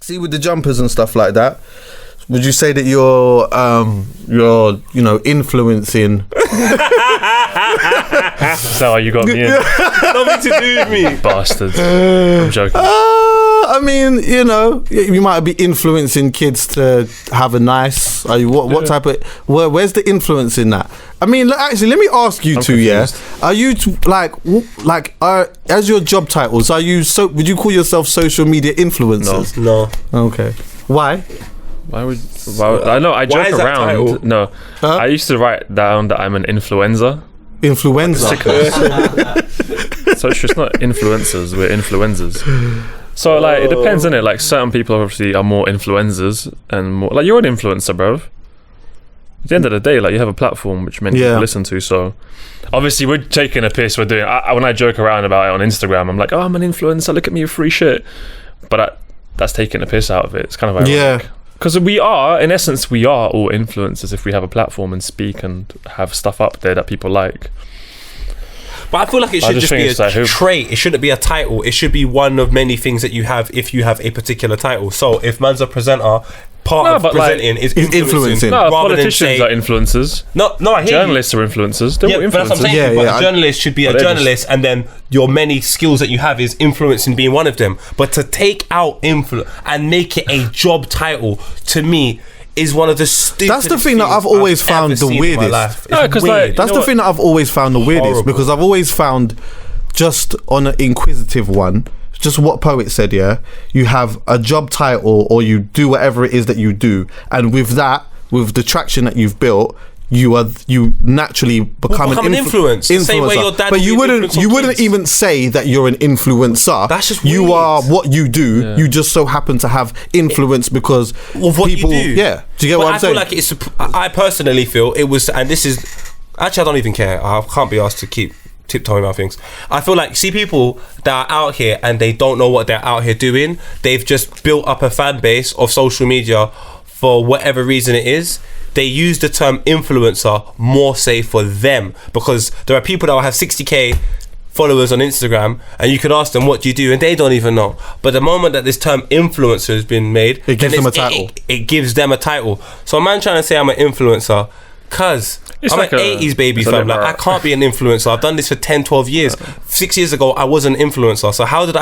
See, with the jumpers and stuff like that, would you say that you're influencing? Is that why you got me in? Nothing to do with me, bastards. I'm joking. I mean, you might be influencing kids to have a nice. What type of? Where's the influence in that? I mean, actually, let me ask you two. Yeah, are you as your job titles? Are you would you call yourself social media influencers? No. Okay. Why? Why? I know. I joke around. No, I used to write down that I'm an influencer. Influenza. So it's just not influencers. We're influencers. So like it depends, innit? Like certain people obviously are more influencers and more like you're an influencer, bro. At the end of the day, like you have a platform which many people listen to. So obviously we're taking a piss. We're doing. When I joke around about it on Instagram, I'm like, oh, I'm an influencer. Look at me with free shit. But that's taking a piss out of it. It's kind of ironic. Yeah. Because we are, in essence, we are all influencers if we have a platform and speak and have stuff up there that people like. But I feel like it should just be a trait. It shouldn't be a title. It should be one of many things that you have if you have a particular title. So if man's a presenter, part of presenting is influencing. No, politicians are influencers. No, I hear journalists are influencers. They're all influencers. But that's what I'm saying. But a journalist should be a journalist, and then your many skills that you have is influencing being one of them. But to take out influence and make it a job title, to me, is one of the stupidest. That's the thing that I've always found the weirdest. That's the thing that I've always found the weirdest, because I've always found, just on an inquisitive one, just what Poet said, yeah, you have a job title or you do whatever it is that you do, and with that, with the traction that you've built, you naturally become an influencer. Same way your dad, but you wouldn't even say that you're an influencer. That's just weird. You are what you do. Yeah. You just so happen to have influence because of what people. You do. Yeah, do you get what I'm saying? I feel like I personally feel it was, and this is actually I don't even care. I can't be asked to keep tiptoeing about things. I feel like people that are out here and they don't know what they're out here doing. They've just built up a fan base of social media for whatever reason it is. They use the term influencer more say for them, because there are people that will have 60k followers on Instagram and you could ask them what do you do and they don't even know. But the moment that this term influencer has been made, it gives them a title. It gives them a title. So a man trying to say I'm an influencer, cuz I'm like an 80s baby fam. Like I can't be an influencer. I've done this for 10, 12 years. 6 years ago I was an influencer. So how did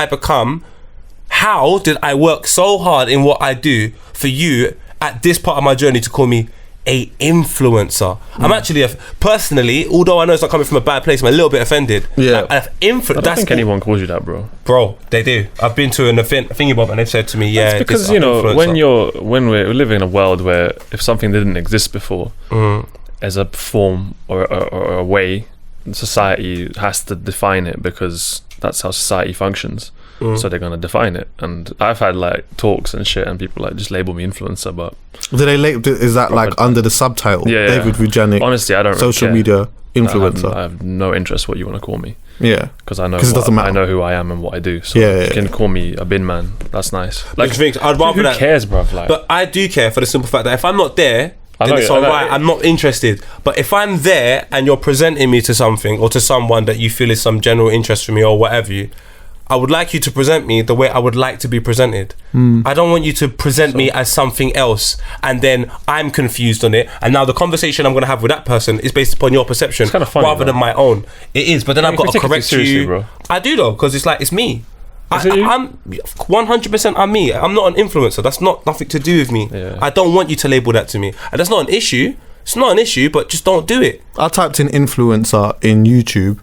I work so hard in what I do for you at this part of my journey to call me a influencer? I'm actually personally, although I know it's not coming from a bad place, I'm a little bit offended. Yeah, I don't think anyone calls you that, bro. They do. I've been to an event thingy bob and they've said to me, yeah, it's because when we're living in a world where if something didn't exist before as a form or a way, society has to define it because that's how society functions. So they're gonna define it, and I've had like talks and shit, and people like just label me influencer. But do they is that like under the subtitle? Yeah, David Vujanic. Honestly, I don't social really media influencer. I have no interest what you want to call me. Yeah, because I know I know who I am and what I do. So you can call me a bin man. That's nice. Like I'd rather who cares, bruv? Like, but I do care for the simple fact that if I'm not there, then it's alright. I'm not interested. But if I'm there and you're presenting me to something or to someone that you feel is some general interest for me or whatever I would like you to present me the way I would like to be presented. I don't want you to present me as something else and then I'm confused on it, and now the conversation I'm going to have with that person is based upon your perception rather than my own. It is, but then I've got to correct you. Bro. I do though, because it's like, it's me. I'm 100% I'm me. I'm not an influencer. That's nothing to do with me. Yeah. I don't want you to label that to me, and that's not an issue. It's not an issue, but just don't do it. I typed in influencer in YouTube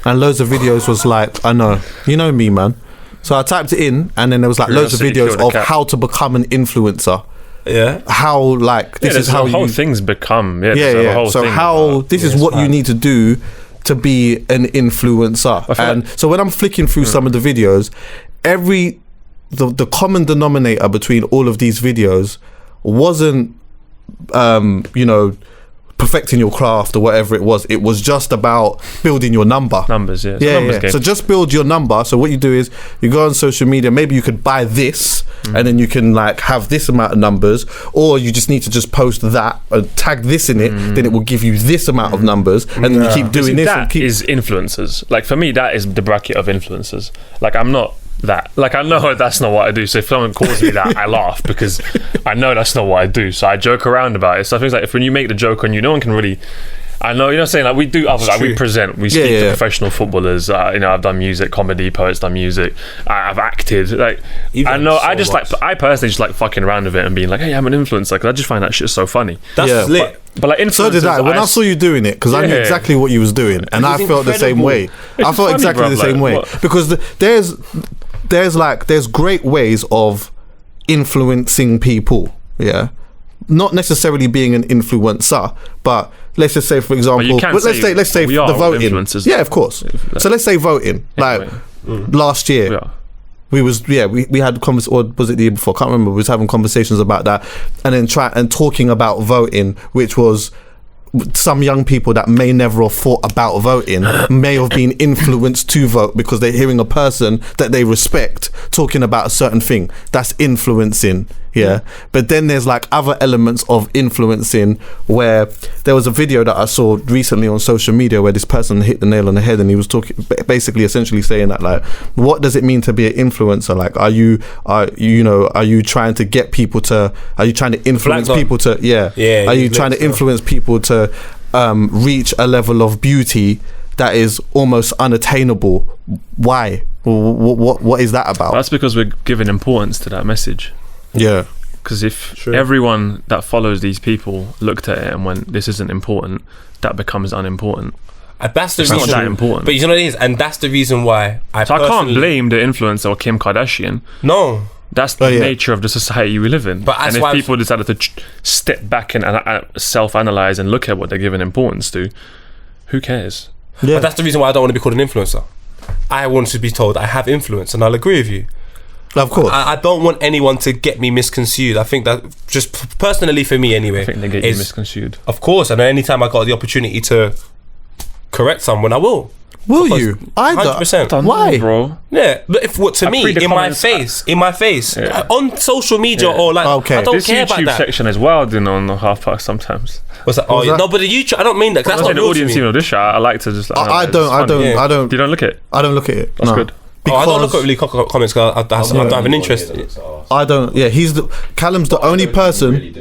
and loads of videos was like, I know, you know me, man. So I typed it in and then there was like loads of videos of how to become an influencer. Yeah. How like this is how the whole thing's become. So how this is what you need to do to be an influencer. And so when I'm flicking through some of the videos, the common denominator between all of these videos wasn't perfecting your craft or whatever it was just about building your numbers. So just build your number. So what you do is you go on social media, maybe you could buy this and then you can like have this amount of numbers, or you just need to just post that and tag this in it, then it will give you this amount of numbers, and then you keep doing this. That is influencers. Like for me, that is the bracket of influencers. Like I'm not that. Like, I know that's not what I do. So if someone calls me that, I laugh because I know that's not what I do. So I joke around about it. So I think like if when you make the joke on you, no one can really. I know, you know what I'm saying? Like we do other, like we present, we speak to professional footballers. You know, I've done music, comedy, poets done music. I've acted. Like I know, I just much. I personally just like fucking around with it and being like, hey, I'm an influencer. Because I just find that shit so funny. That's lit. But like, so did I. When I saw you doing it, because I knew exactly what you was doing, and I felt the same way. I felt exactly the same way because there's great ways of influencing people. Yeah. Not necessarily being an influencer, but let's just say, for example, let's say the voting. Yeah, of course. So let's say voting. Like last year, we had conversations, or was it the year before? I can't remember. We was having conversations about that, and then talking about voting, which was some young people that may never have thought about voting may have been influenced to vote because they're hearing a person that they respect talking about a certain thing. That's influencing. Yeah. But then there's like other elements of influencing where there was a video that I saw recently on social media where this person hit the nail on the head, and he was talking basically essentially saying that like, what does it mean to be an influencer? Like, are you trying to get people to, are you trying to influence people to, are you trying to influence people to reach a level of beauty that is almost unattainable? Why? What is that about? That's because we're giving importance to that message. Yeah. Because if everyone that follows these people looked at it and went, this isn't important, that becomes unimportant. That's the reason. Not that important. But you know what it is? And that's the reason why I can't blame the influencer or Kim Kardashian. No. That's the nature of the society we live in. But and if people decided to step back and self-analyze and look at what they're giving importance to, who cares? Yeah. But that's the reason why I don't want to be called an influencer. I want to be told I have influence, and I'll agree with you. Of course. I don't want anyone to get me misconstrued. I think that, just personally for me anyway, I think they get you misconstrued. Of course, and anytime I got the opportunity to correct someone, I will. Will you? 100%. Why, bro? Yeah, but if what to me, in my face, on social media or like, I don't care about that. This YouTube section is wild, you know, on the Halfcast sometimes. What's that? Oh, no, but the YouTube, I don't mean that. That's not the audience, you know, this show. I like to just. I don't. You don't look at it. I don't look at it. That's good. I don't look at really comments because I don't have an interest. I don't. Yeah, Calum's the only person.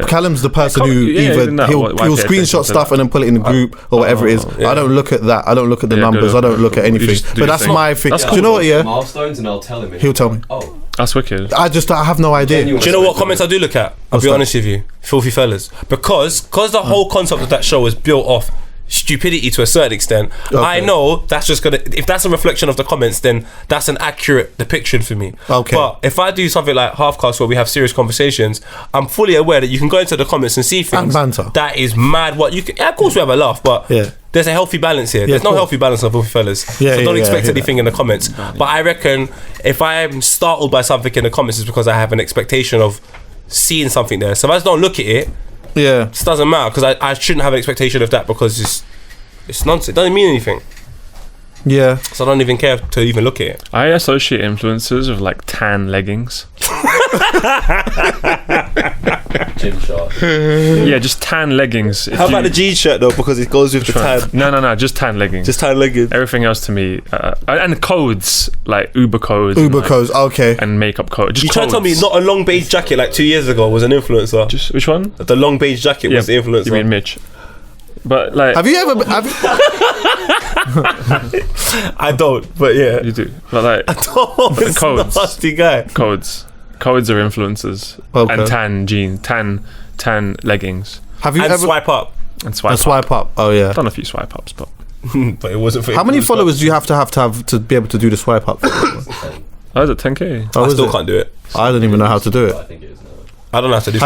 Calum's the person who he'll screenshot stuff and then put it in the group or whatever it is. I don't look at that. I don't look at the numbers. I don't look at anything. But that's my thing. Do you know what? Yeah, milestones, and I'll tell him. He'll tell me. Oh, that's wicked. I have no idea. Do you know what comments I do look at? I'll be honest with you, filthy fellas, because the whole concept of that show is built off stupidity to a certain extent. I know that's just gonna, if that's a reflection of the comments, then that's an accurate depiction for me. But if I do something like Halfcast where we have serious conversations, I'm fully aware that you can go into the comments and see things that is mad. What you can, of course we have a laugh, but there's a healthy balance here. There's no healthy balance of filthy fellas, so don't expect anything in the comments. But I reckon if I'm startled by something in the comments, it's because I have an expectation of seeing something there. So if I just don't look at it, it doesn't matter, because I shouldn't have an expectation of that, because it's nonsense. It doesn't mean anything. Yeah. So I don't even care to even look at it. I associate influencers with like tan leggings. Gym shot. Yeah, just tan leggings. How about the jean shirt though? Because it goes with the tan. No, just tan leggings. Just tan leggings. Everything else to me, and codes like Uber codes. Okay. And makeup codes. You trying to tell me not a long beige jacket like 2 years ago was an influencer? Just which one? The long beige jacket was the influencer. You mean Mitch? But like, have you ever? I don't, but yeah, you do. But like, I don't. It's codes. Nasty guy. Codes are influencers. And tan jeans, tan leggings. Have you ever swipe up? And swipe up. Oh yeah. I've done a few swipe ups, but but it wasn't for. How many followers do you have to be able to do the swipe up? Oh, is it 10K? I still can't do it. I don't even know how to do it. I think it is now. I don't know how to do.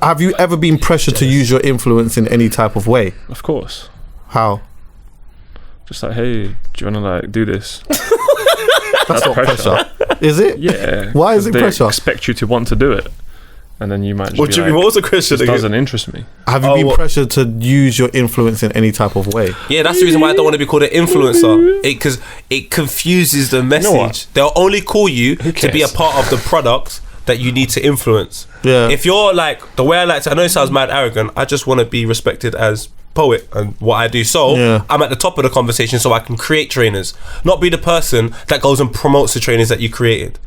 Have you ever been pressured to use your influence in any type of way? Of course. How? Just like, hey, do you want to like do this? That's not pressure. Is it? Yeah. Why is it pressure? They expect you to want to do it, and then you might just what was the question? This doesn't interest me. Have you been pressured to use your influence in any type of way? Yeah, that's the reason why I don't want to be called an influencer. Because it confuses the message. They'll only call you to be a part of the product, that you need to influence. Yeah. If you're like the way I like to, I know it sounds mad arrogant. I just want to be respected as poet and what I do. So I'm at the top of the conversation, so I can create trainers, not be the person that goes and promotes the trainers that you created.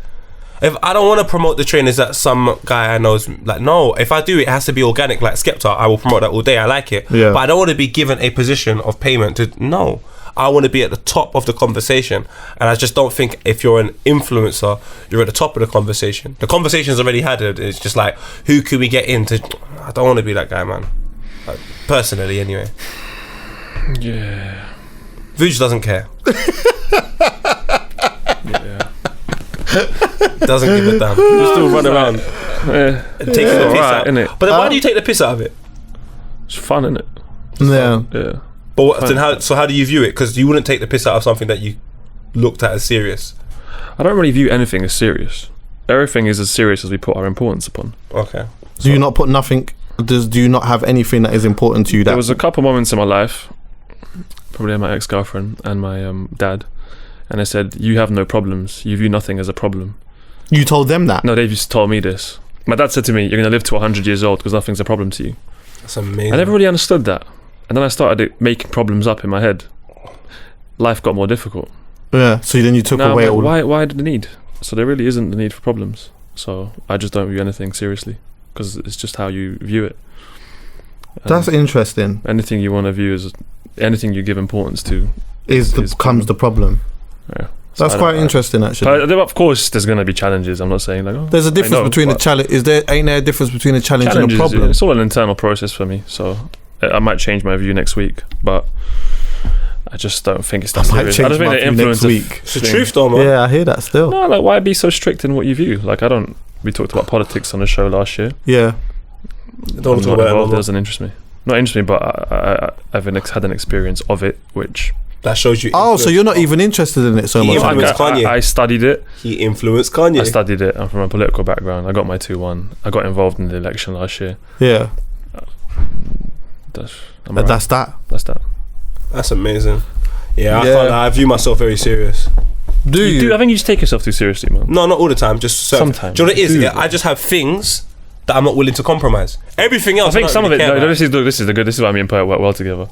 If I don't want to promote the trainers that some guy I know is like, no, if I do, it has to be organic. Like Skepta, I will promote that all day. I like it. Yeah. But I don't want to be given a position of payment to, no. I want to be at the top of the conversation. And I just don't think if you're an influencer, you're at the top of the conversation. The conversation's already had it. It's just like, who can we get into? I don't want to be that guy, man. Like, personally, anyway. Yeah. Vuj doesn't care. Yeah. Doesn't give a damn. You still run around. Taking the piss out. Innit? But then why do you take the piss out of it? It's fun, innit? Yeah. Yeah. But then how do you view it? Because you wouldn't take the piss out of something that you looked at as serious. I don't really view anything as serious. Everything is as serious as we put our importance upon. Okay. Do you not put nothing? Do you not have anything that is important to you? That There was a couple moments in my life, probably my ex-girlfriend and my dad, and they said, you have no problems. You view nothing as a problem. You told them that? No, they just told me this. My dad said to me, you're going to live to 100 years old because nothing's a problem to you. That's amazing. I never really understood that. And then I started making problems up in my head. Life got more difficult. Yeah, so then you took away all... Why the need? So there really isn't the need for problems. So I just don't view anything seriously because it's just how you view it. That's interesting. Anything you want to view as... Anything you give importance to... becomes the problem. Yeah. That's quite interesting, actually. But of course, there's going to be challenges. I'm not saying like... there's a difference between a challenge... Ain't there a difference between a challenge and a problem? Yeah, it's all an internal process for me. So I might change my view next week, but I just don't think it's that serious. I don't think the influence next week. It's the truth, though, man. Yeah, I hear that still. No, like why be so strict in what you view? Like we talked about politics on the show last year. Yeah. Don't talk about it. It doesn't interest me. Not interest me, but I've had an experience of it, which... That shows you. Oh, so you're not even interested in it so much? I studied it. He influenced Kanye. I studied it. I'm from a political background. I got my 2-1. I got involved in the election last year. Yeah. That's that. That's amazing. Yeah, I can't lie. I view myself very serious. Do you? I think you just take yourself too seriously, man. No, not all the time. Just sometimes. Do you know what it is? Yeah, I just have things that I'm not willing to compromise. Everything else, I think some of it. This is the good. This is why me and Poet work well together.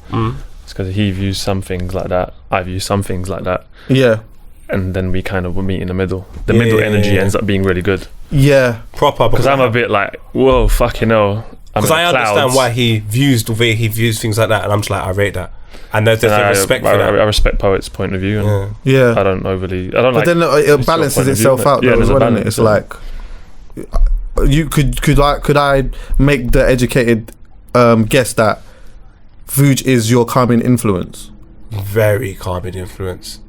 It's because he views some things like that. I view some things like that. Yeah. And then we kind of meet in the middle. The middle energy ends up being really good. Yeah. Proper. Because I'm a bit like, whoa, fucking hell. Because I understand why he views the way he views things like that, and I'm just like, I rate that. And there's respect for that. I respect Poet's point of view. And yeah. I don't But then it balances itself out. Yeah, there's a balance. It's like, could I make the educated guess that Vuj is your calming influence? Very calming influence.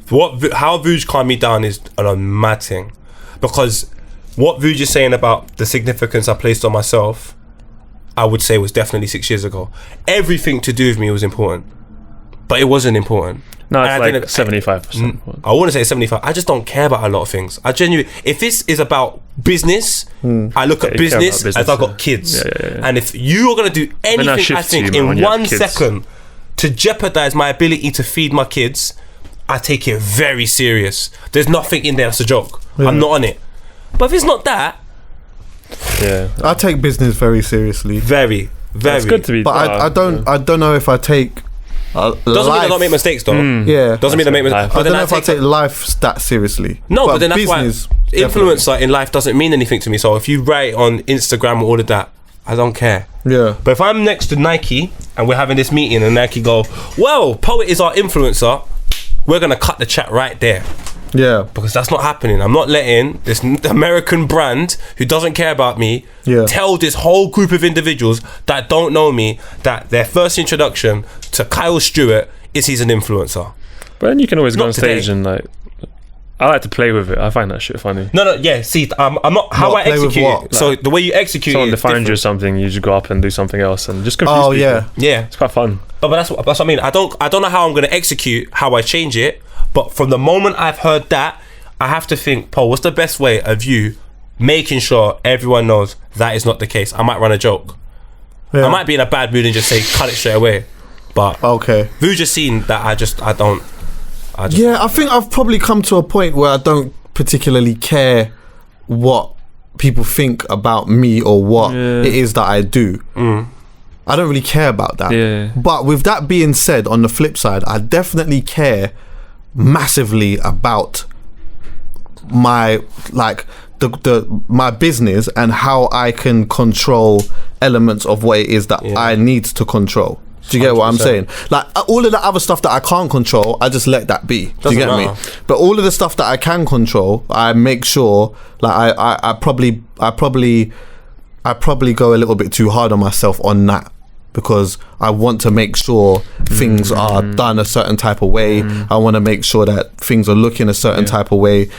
How Vuj calmed me down is a mad thing, because what Vuj is saying about the significance I placed on myself, I would say was definitely 6 years ago. Everything to do with me was important, but it wasn't important. No, it's like 75%. I wouldn't say 75. I just don't care about a lot of things. I genuinely, if this is about business, I look at business as I've got kids. Yeah. And if you are going to do anything, I think, in 1 second to jeopardize my ability to feed my kids, I take it very serious. There's nothing in there that's a joke. I'm not on it. But if it's not that, I take business very seriously. Very. It's good to be. But I don't know if I take. Doesn't mean I don't make mistakes, though. Yeah. Doesn't mean I make mistakes. I don't know if I take life that seriously. No, but then that's why influencer in life doesn't mean anything to me. So if you write on Instagram or all of that, I don't care. Yeah. But if I'm next to Nike and we're having this meeting and Nike go, well, Poet is our influencer, we're going to cut the chat right there. Yeah. Because that's not happening. I'm not letting this American brand who doesn't care about me tell this whole group of individuals that don't know me that their first introduction to Kyle Stewart is he's an influencer. But then you can always go on stage and like, I like to play with it. I find that shit funny. No, yeah. See, I'm not how I execute it. So like, the way you execute someone it, defines you something, you just go up and do something else and just confuse people. Yeah. It's quite fun. But that's what I mean. I don't know how I'm going to execute how I change it. But from the moment I've heard that, I have to think, Paul, what's the best way of you making sure everyone knows that is not the case? I might run a joke. I might be in a bad mood and just say cut it straight away. But Vuj just seen that I don't. I think I've probably come to a point where I don't particularly care what people think about me or what it is that I do. I don't really care about that. But with that being said, on the flip side, I definitely care massively about my my business and how I can control elements of what it is that I need to control. Do you get what I'm saying? Like all of the other stuff that I can't control, I just let that be. Do you get me? But all of the stuff that I can control, I make sure. Like I probably go a little bit too hard on myself on that, because I want to make sure things are done a certain type of way. I want to make sure that things are looking a certain type of way,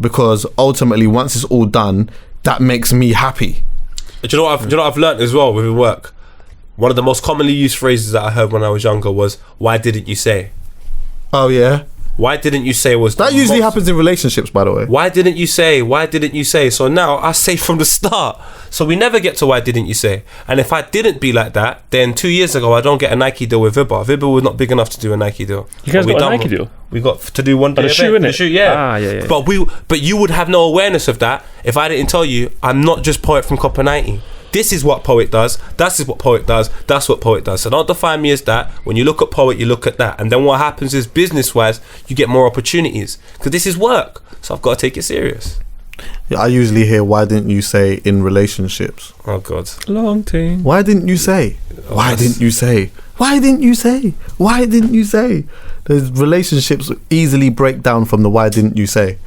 because ultimately, once it's all done, that makes me happy. Do you know what I've learned as well with work? One of the most commonly used phrases that I heard when I was younger was, "Why didn't you say?" Oh yeah. Why didn't you say was that usually happens in relationships, by the way. Why didn't you say? Why didn't you say? So now I say from the start. So we never get to why didn't you say. And if I didn't be like that, then 2 years ago I don't get a Nike deal with Vibba. Vibba was not big enough to do a Nike deal. You guys got a Nike deal? We got to do one day. The shoe, innit? The shoe, yeah. Yeah. But you would have no awareness of that if I didn't tell you I'm not just Poet from Copper 90. This is what Poet does. That is what Poet does. That's what Poet does. So don't define me as that. When you look at Poet, you look at that. And then what happens is, business-wise, you get more opportunities. Because this is work. So I've got to take it serious. Yeah, I usually hear, why didn't you say in relationships? Oh, God. Long thing. Why didn't you say? Why didn't you say? Why didn't you say? Why didn't you say? There's relationships easily break down from the why didn't you say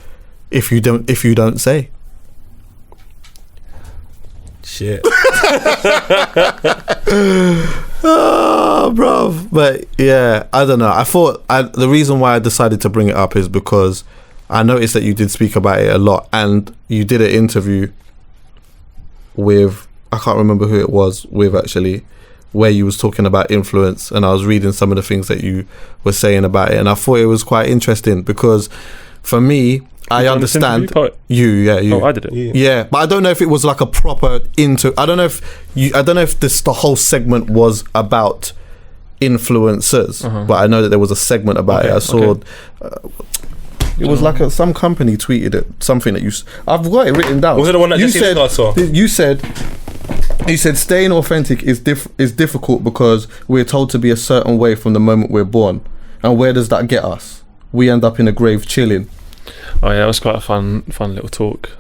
if you don't say. Shit. Oh, bruv. But yeah, I don't know. The reason why I decided to bring it up is because I noticed that you did speak about it a lot, and you did an interview with, I can't remember who it was with actually, where you was talking about influence, and I was reading some of the things that you were saying about it, and I thought it was quite interesting, because for me, I understand you. Oh, I did it. Yeah, but I don't know if it was like a proper I don't know if the whole segment was about influencers, but I know that there was a segment about it. I saw it was like some company tweeted it, something that I've got it written down. Was it the one that you saw? You said staying authentic is difficult because we're told to be a certain way from the moment we're born, and where does that get us? We end up in a grave chilling. Oh yeah, that was quite a fun little talk.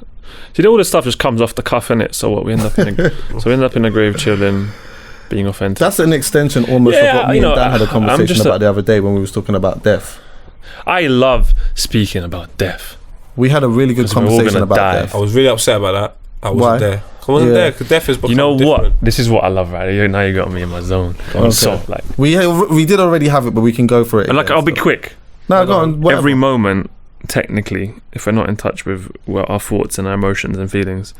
See, all this stuff just comes off the cuff, innit? So what, we end up in a grave chilling, being authentic. That's an extension almost of what me and Dan had a conversation about the other day when we was talking about death. I love speaking about death. We had a really good conversation about death. I was really upset about that. I wasn't there. I wasn't there because death is become different. What? This is what I love, right? Now you got me in my zone. Okay. So, like, we did already have it, but we can go for it. And I'll be quick. No, go on. Whatever. Every moment, technically, if we're not in touch with our thoughts and our emotions and feelings,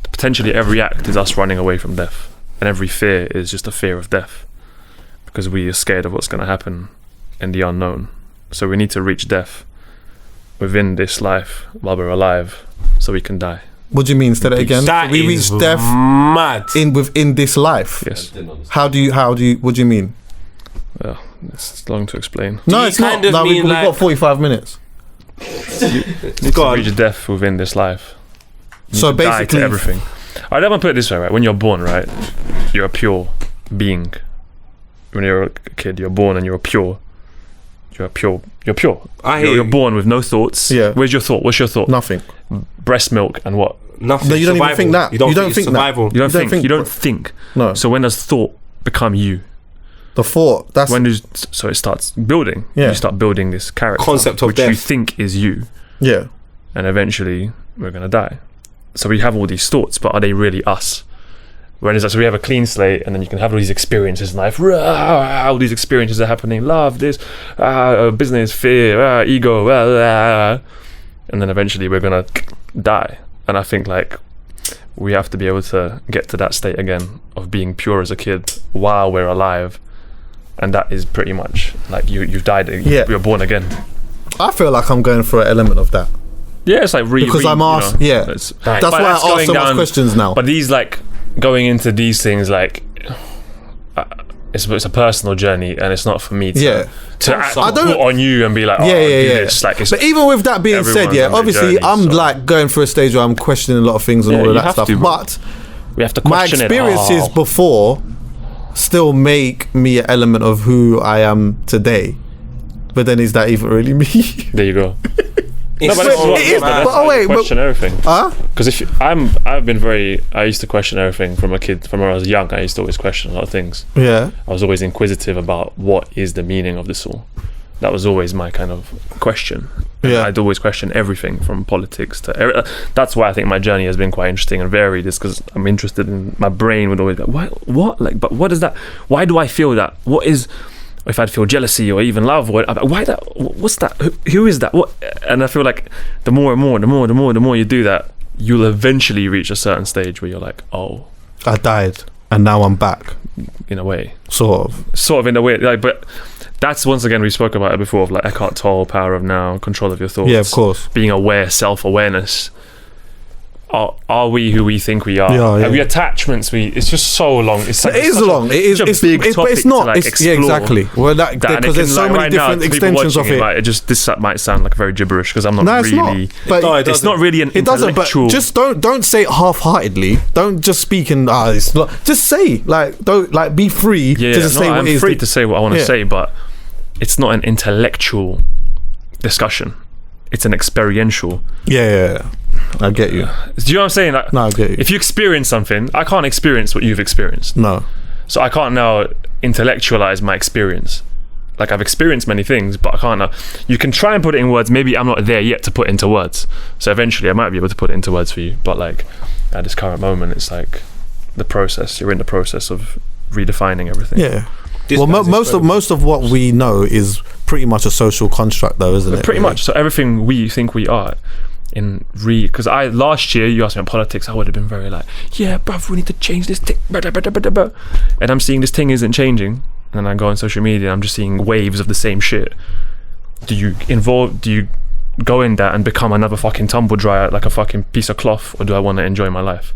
potentially every act is us running away from death, and every fear is just a fear of death, because we are scared of what's going to happen in the unknown. So we need to reach death within this life while we're alive, so we can die. What do you mean? Say that again. That we reach death mad within this life. Yes. How do you? What do you mean? Well, it's long to explain. No, it's not. No, we've got 45 minutes. You need to reach death within this life. So basically, die to everything. I don't want to put it this way, right? When you're born, right, you're a pure being. When you're a kid, you're born and you're pure. You're pure. You're born with no thoughts. Yeah. Where's your thought? What's your thought? Nothing. Breast milk and what? Nothing. No, you don't even think that. You don't think survival. that. You don't think. No. So when does thought become you? The thought. That's so it starts building. Yeah. You start building this character concept of which death. you think is you. Yeah. And eventually we're gonna die. So we have all these thoughts, but are they really us? So we have a clean slate, and then you can have all these experiences in life. All these experiences are happening. Love, this, business, fear, ego, and then eventually we're gonna die. And I think like we have to be able to get to that state again of being pure as a kid while we're alive, and that is pretty much like you've died. You're born again. I feel like I'm going for an element of that. Yeah, it's like because I'm asked. That's why I ask so much questions now. But these like going into these things like it's a personal journey, and it's not for me to I don't put on you and be like, this. Like, but even with that being said, obviously journey, I'm like going through a stage where I'm questioning a lot of things and all of that stuff. But we have to question my experiences before still make me an element of who I am today. But then is that even really me? There you go. Question everything. Because I used to question everything from a kid. From when I was young, I used to always question a lot of things. Yeah. I was always inquisitive about what is the meaning of this all. That was always my kind of question. Yeah. I'd always question everything from politics to... That's why I think my journey has been quite interesting and varied, is because I'm interested in... My brain would always be like, what? Like, but what is that? Why do I feel that? What is... If I'd feel jealousy or even love, why that? What's that? Who is that? What? And I feel like the more you do that, you'll eventually reach a certain stage where you're like, oh, I died and now I'm back. In a way, sort of in a way, like, but that's, once again, we spoke about it before, of like Eckhart Tolle, power of now, control of your thoughts. Yeah, of course. Being aware, self-awareness. Are we who we think we are? Yeah. Have we attachments? It's just so long. It is long. It's big topic, but it's not. To explore. Yeah, exactly. Well, because there's so many different extensions of it. This might sound like very gibberish because I'm not really. But it's not really an intellectual. But just don't say it half-heartedly. Don't just speak in. It's not. Just say don't be free to just say what it is. I'm free to say what I want to say, but it's not an intellectual discussion. It's an experiential. Yeah. I get you. Do you know what I'm saying? Like, no, I get you. If you experience something, I can't experience what you've experienced. No. So I can't now intellectualize my experience. Like, I've experienced many things, but I can't now. You can try and put it in words. Maybe I'm not there yet to put into words. So eventually I might be able to put it into words for you. But like, at this current moment, it's like the process. You're in the process of redefining everything. Yeah. Most of what we know is pretty much a social construct, though, isn't it? Pretty much. So everything we think we are, because last year you asked me about politics, I would have been very like, yeah, bruv, we need to change this thing, and I'm seeing this thing isn't changing, and then I go on social media and I'm just seeing waves of the same shit. Do you go in that and become another fucking tumble dryer, like a fucking piece of cloth, or do I want to enjoy my life?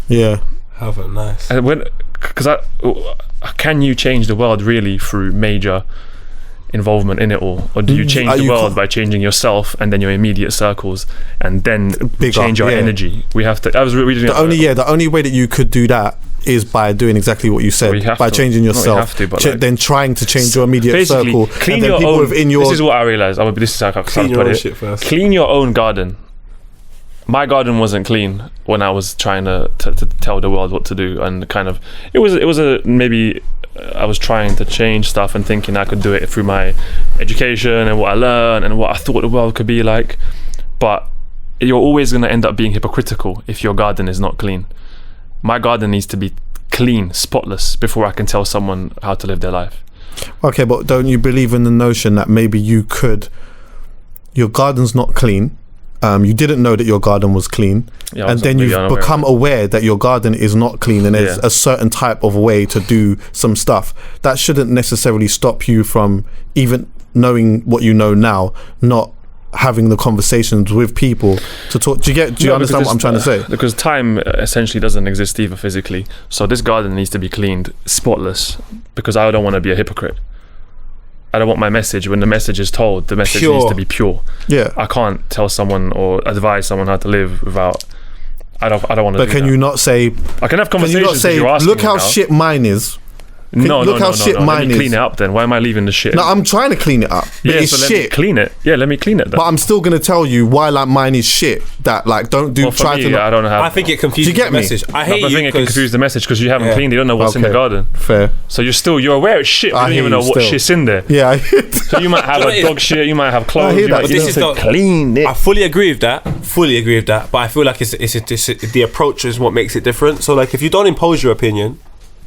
Yeah. Have it nice. And can you change the world really through major involvement in it all, or do you change the world by changing yourself and then your immediate circles and then change your energy? We have to. The only way that you could do that is by doing exactly what you said, by changing yourself, then trying to change your immediate circle. Clean your own. This is what I realised. This is how I put it. Clean your own garden. My garden wasn't clean when I was trying to tell the world what to do, and kind of it was maybe I was trying to change stuff and thinking I could do it through my education and what I learned and what I thought the world could be like. But you're always going to end up being hypocritical if your garden is not clean. My garden needs to be clean, spotless, before I can tell someone how to live their life. Okay, but don't you believe in the notion that maybe your garden's not clean? You didn't know that your garden was clean, and then you've become aware that your garden is not clean, and there's a certain type of way to do some stuff. That shouldn't necessarily stop you from even knowing what you know now, not having the conversations with people to talk. Do you understand what I'm trying to say? Because time essentially doesn't exist either physically, so this garden needs to be cleaned, spotless, because I don't want to be a hypocrite. I don't want my message, when the message is told, the message needs to be pure. Yeah. I can't tell someone or advise someone how to live without. I don't want to. But can you not say? I can have conversations. Can you not say, look how shit mine is. Look how shit mine is. Let me clean it up then. Why am I leaving the shit? No, I'm trying to clean it up. It's so shit. Let me clean it. Yeah, let me clean it then. But I'm still gonna tell you why mine is shit. That don't do. I think it confuses the message. I hate you. I think it can confuse the message because you haven't cleaned. You don't know what's in the garden. Fair. So you're aware it's shit. But you don't even know what shit's in there. Yeah. So you might have a dog shit. You might have clothes. You might need to clean it. I fully agree with that. But I feel like it's the approach is what makes it different. So like, if you don't impose your opinion,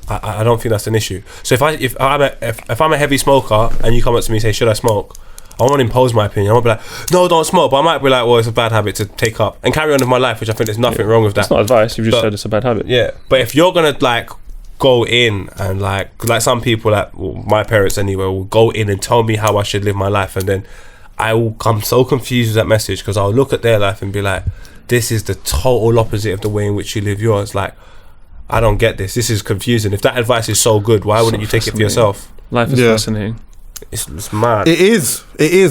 I don't think that's an issue. So if I'm a heavy smoker and you come up to me and say, should I smoke? I won't impose my opinion. I won't be like, no, don't smoke. But I might be like, well, it's a bad habit to take up and carry on with my life, which I think there's nothing wrong with that. It's not advice. You've just said it's a bad habit. Yeah. But if you're gonna like go in and like some people, like my parents anyway, will go in and tell me how I should live my life, and then I will come so confused with that message, because I'll look at their life and be like, this is the total opposite of the way in which you live yours. Like, I don't get this. This is confusing. If that advice is so good, why wouldn't you take it for yourself? Life is fascinating. It's mad. It is,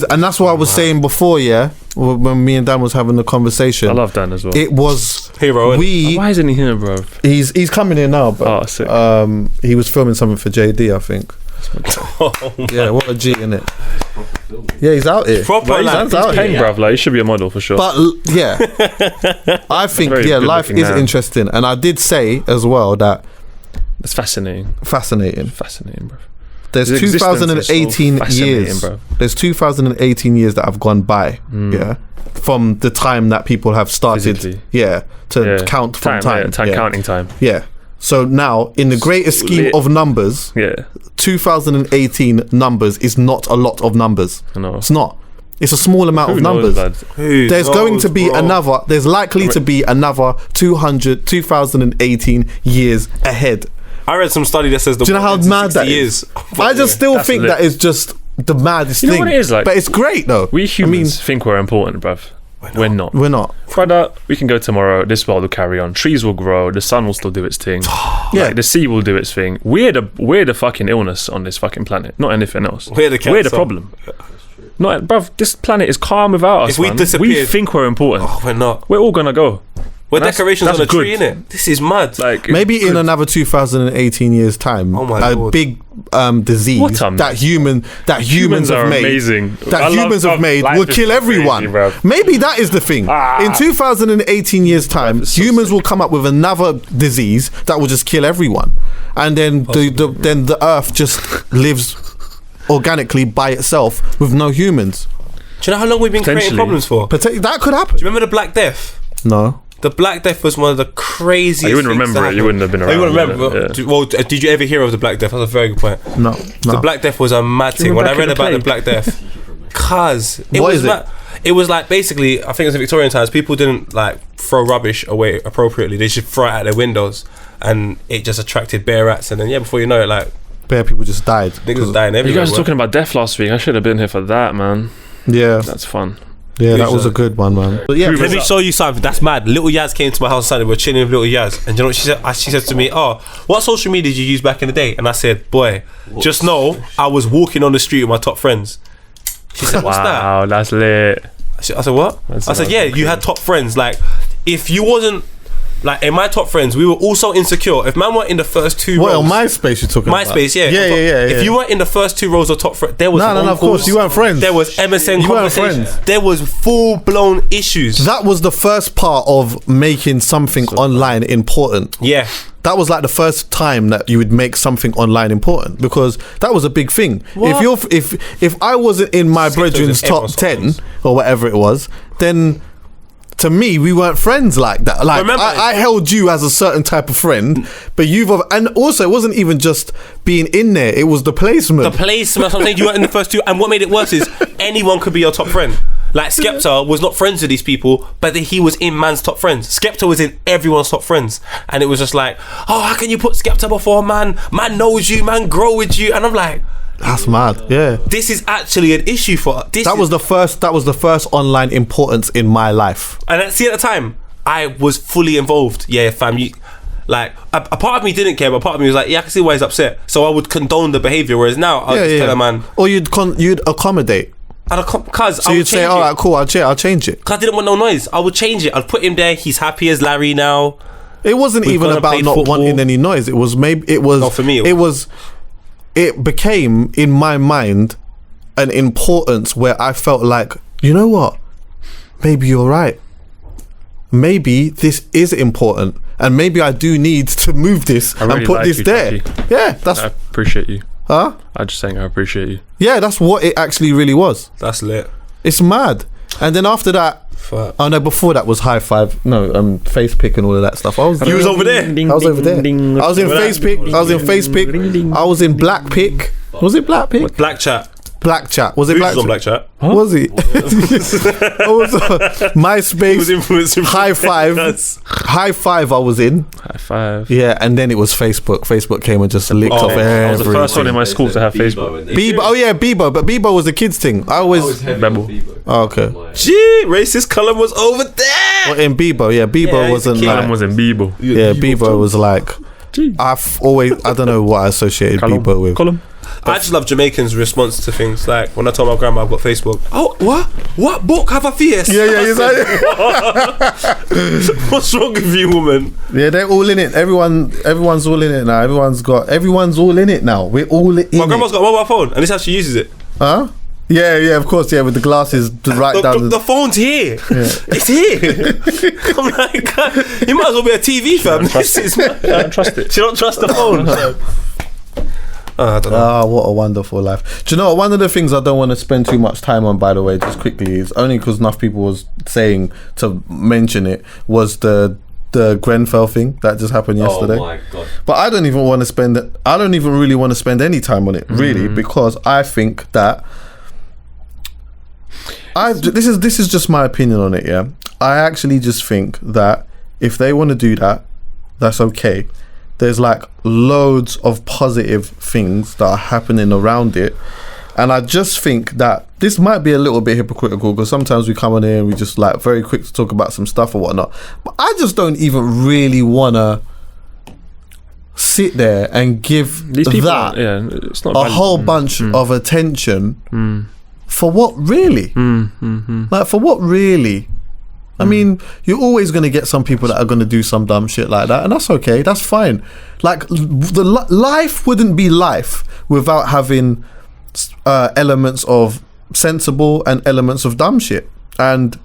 and that's what I was saying before. Yeah, when me and Dan was having the conversation. I love Dan as well. It was hero. Why isn't he here, bro? He's coming in now, but sick. He was filming something for JD, I think. Yeah, what a G, innit? Yeah, he's out here. Proper, he's paying, bruv. Like, he should be a model for sure. But yeah, I think life is interesting, and I did say as well that it's fascinating, bro. There's 2018 years. Bro. There's 2018 years that have gone by. Yeah, from the time that people have started. Physically. Yeah, to count from time. Counting time. Yeah. So now, in the greatest scheme of numbers, 2018 numbers is not a lot of numbers. No. It's not. It's a small amount of numbers. There's likely to be another 2018 years ahead. I read some study that says do you know how mad that is? I just still think that is just the maddest thing. You know what it is like? But it's great though. We humans think we're important, bruv. We're not. Brother, we can go tomorrow. This world will carry on. Trees will grow. The sun will still do its thing. Like, the sea will do its thing. We're the fucking illness on this fucking planet, not anything else. We're the problem. Not, bruv. This planet is calm without us. If we disappeared, we think we're important. Oh, we're not. We're all gonna go. We're decorations on a tree, innit? This is mad. Like, maybe in another 2018 years' time, a big disease that humans have made, amazing. Will kill everyone. Crazy, maybe that is the thing. In 2018 years' time, humans will come up with another disease that will just kill everyone, and then the Earth just lives organically by itself with no humans. Do you know how long we've been creating problems for? That could happen. Do you remember the Black Death? No. The Black Death was one of the craziest you wouldn't remember it. You wouldn't have been around. You wouldn't remember. Well, did you ever hear of the Black Death? That's a very good point. No. The Black Death was a mad thing. When I read about the Black Death, it was like, basically, I think it was in Victorian times, people didn't like throw rubbish away appropriately. They should throw it out their windows, and it just attracted bear rats. And then before you know it, like, bear people just died. Niggas was dying everywhere. You guys were talking about death last week. I should have been here for that, man. Yeah, that's fun. Yeah, that was a good one, man. But yeah, let me show you something. That's mad. Little Yaz came to my house on Sunday. We were chilling with Little Yaz, and you know what she said? She said to me, "Oh, what social media did you use back in the day?" And I said, "Boy, just know I was walking on the street with my top friends." She said, "What's that?" Wow, that's lit. I said, "What?" I said, "Yeah, you had top friends. Like, if you wasn't." Like, in my top friends, we were all so insecure. If man weren't in the first two rows... What, on MySpace you're talking about? MySpace, yeah. Yeah. If you weren't in the first two rows of top friends, there was... No, of course, you weren't friends. There was MSN conversations. There was full-blown issues. That was the first part of making something online important. Yeah. That was like the first time that you would make something online important, because that was a big thing. What? If I wasn't in my brethren's top 10 or whatever it was, then... To me, we weren't friends like that. Like, I held you as a certain type of friend, but and also it wasn't even just being in there; it was the placement. The placement. Something you weren't in the first two, and what made it worse is anyone could be your top friend. Like, Skepta was not friends with these people, but he was in man's top friends. Skepta was in everyone's top friends, and it was just like, oh, how can you put Skepta before man? Man knows you, man grow with you, and I'm like. That's mad. Yeah, this is actually an issue for this. That was the first online importance in my life. And at the time, I was fully involved. Yeah, fam. Like, a part of me didn't care, but a part of me was like, yeah, I can see why he's upset. So I would condone the behaviour. Whereas now, I'll just tell a man, or you'd accommodate. So you'd say, all right, cool, I'll change it. Cause I didn't want no noise. I would change it. I'd put him there. He's happy as Larry now. It wasn't even about not wanting any noise. It was Not for me. It became, in my mind, an importance where I felt like, you know what? Maybe you're right. Maybe this is important, and maybe I do need to move this and put this there. Yeah, I appreciate you. Huh? I'm just saying I appreciate you. Yeah, that's what it actually really was. That's lit. It's mad. And then after that, before that was high five. No, face pick and all of that stuff. You was over there. I was over there. I was in face pick. I was in face pick. I was in black pick. Was it black pick? Black chat. Black chat. Was it black chat? On black chat? Huh? Was he? MySpace. Was influencing high five. High five. I was in. High five. Yeah, and then it was Facebook. Facebook came and just leaked off everything. I was the first one in my school to have Facebook. Bebo. Oh yeah, Bebo. But Bebo was a kids thing. I always Bebo. Oh, okay. Gee, racist Calum was over there. Well, in Bebo, yeah, Bebo wasn't like. Calum was in Bebo. Yeah, Bebo was like. I've always, I don't know what I associated people with. Calum. I just love Jamaicans' response to things. Like when I told my grandma I've got Facebook. Oh, what book have a face? Yeah, exactly. What's wrong with you, woman? Yeah, they're all in it. Everyone's all in it now. Everyone's all in it now. We're all in it. My grandma's got a mobile phone, and this is how she uses it. Huh? Yeah, of course, yeah, with the glasses to write down. The phone's here. Yeah. It's here. I'm like, God, you might as well be a TV fam. I don't trust it. She don't trust the phone. I don't know. Ah, what a wonderful life. Do you know what? One of the things I don't want to spend too much time on, by the way, just quickly, is only because enough people was saying to mention it, was the Grenfell thing that just happened yesterday. Oh my God. But I don't even really want to spend any time on it, really, because I think that this is just my opinion on it, yeah. I actually just think that if they want to do that, that's okay. There's like loads of positive things that are happening around it, and I just think that this might be a little bit hypocritical because sometimes we come on here and we just like very quick to talk about some stuff or whatnot, but I just don't even really want to sit there and give these people, it's not a whole bunch of attention for what really? Like, for what really? I mean, you're always going to get some people that are going to do some dumb shit like that, and that's okay, that's fine. Like, life wouldn't be life without having elements of sensible and elements of dumb shit. And